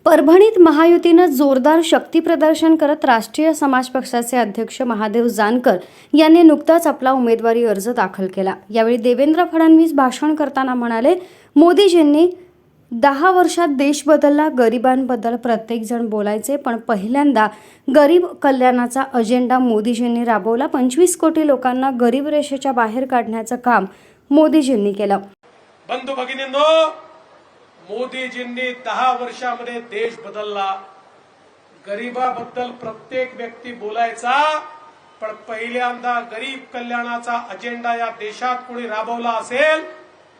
परभणीत महायुतीनं जोरदार शक्तीप्रदर्शन करत राष्ट्रीय समाज पक्षाचे अध्यक्ष महादेव जानकर यांनी नुकताच आपला उमेदवारी अर्ज दाखल केला। यावेळी देवेंद्र फडणवीस भाषण करताना म्हणाले, मोदीजींनी 10 वर्षात देश बदलला, गरिबांबद्दल प्रत्येकजण बोलायचे, पण पहिल्यांदा गरीब कल्याणाचा अजेंडा मोदीजींनी राबवला। 25 कोटी लोकांना गरीब रेषेच्या बाहेर काढण्याचं काम मोदीजींनी केलं। बंधू भगिनींनो, मोदीजींनी 10 वर्षामध्ये देश बदलला। गरिबाबद्दल प्रत्येक व्यक्ती बोलायचा, पण पहिल्यांदा गरीब कल्याणाचा अजेंडा या देशात कोणी राबवला असेल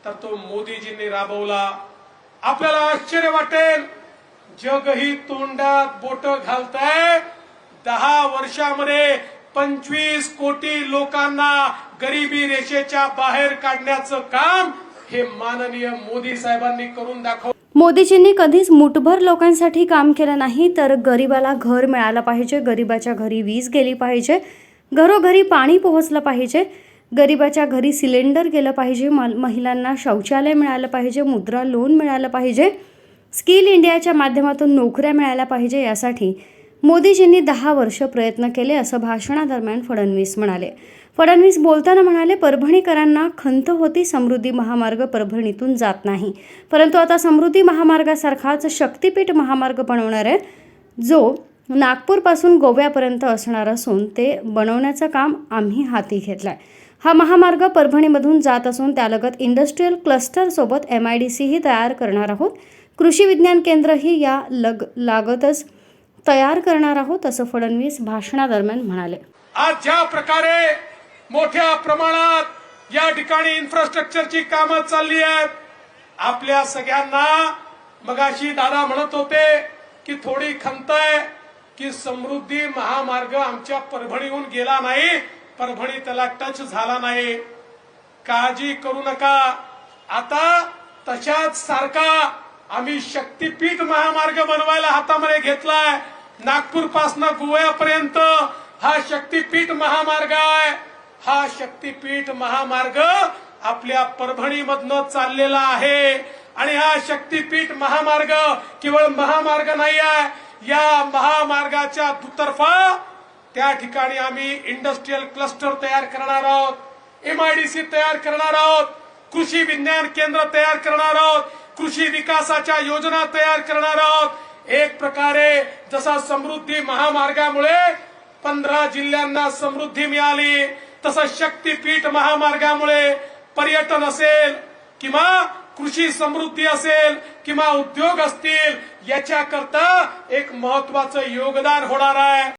तर तो मोदीजींनी राबवला। आपल्याला आश्चर्य वाटेल, जगही तोंडात बोट घालतंय। 10 वर्षामध्ये 25 कोटी लोकांना गरिबी रेषेच्या बाहेर काढण्याचं काम हे माननीय मोदी साहेबांनी करून दाखवलं। मोदीजींनी कधीच मुठभर लोकांसाठी काम केलं नाही, तर गरिबाला घर मिळालं पाहिजे, गरिबाच्या घरी वीज गेली पाहिजे, घरोघरी पाणी पोहोचलं पाहिजे, गरिबाच्या घरी सिलेंडर गेलं पाहिजे, महिलांना शौचालय मिळालं पाहिजे, मुद्रा लोन मिळालं पाहिजे, स्किल इंडियाच्या माध्यमातून नोकऱ्या मिळाल्या पाहिजे। यासाठी मोदीजींनी 10 वर्ष प्रयत्न केले, असं भाषणादरम्यान फडणवीस म्हणाले। फडणवीस बोलताना म्हणाले, परभणीकरांना खंत होती, समृद्धी महामार्ग परभणीतून जात नाही, परंतु आता समृद्धी महामार्गासारखाच शक्तीपीठ महामार्ग बनवणार आहे, जो नागपूरपासून गोव्यापर्यंत असणार असून ते बनवण्याचं काम आम्ही हाती घेतलंय। हा महामार्ग परभणीमधून जात असून त्यालगत इंडस्ट्रियल क्लस्टरसोबत MIDC ही तयार करणार आहोत, कृषी विज्ञान केंद्रही या लागतच तयार करणार आहोत, असं फडणवीस भाषणादरम्यान म्हणाले। आज ज्या प्रकारे मोठ्या प्रमाणात या ठिकाणी इन्फ्रास्ट्रक्चरची कामं चालली आहेत, आपल्या सगळ्यांना मगाशी दादा म्हणत होते की थोडी खंत आहे की समृद्धी महामार्ग आमच्या परभणीहून गेला नाही, परभणी त्याला टच झाला नाही। काळजी करू नका, आता तशाच सारखा आम्ही शक्तीपीठ महामार्ग बनवायला हातामध्ये घेतलाय। नागपूर पासून गोव्यापर्यंत हा शक्तीपीठ महामार्ग आहे। हा शक्तीपीठ महामार्ग आपल्या परभणीमधनं चाललेला आहे आणि हा शक्तीपीठ महामार्ग केवळ महामार्ग नाही आहे, या महामार्गाच्या दुतर्फा त्या ठिकाणी आम्ही इंडस्ट्रियल क्लस्टर तयार करणार आहोत, MIDC तयार करणार आहोत, कृषी विज्ञान केंद्र तयार करणार आहोत, कृषी विकासाच्या योजना तयार करणार आहोत। एक प्रकारे जसा समृद्धी महामार्गामुळे 15 जिल्ह्यांना समृद्धी मिळाली, तसं शक्तीपीठ महामार्गामुळे पर्यटन असेल किंवा कृषी समृद्धी असेल किंवा उद्योग असतील, याच्याकरता एक महत्वाचं योगदान होणार आहे।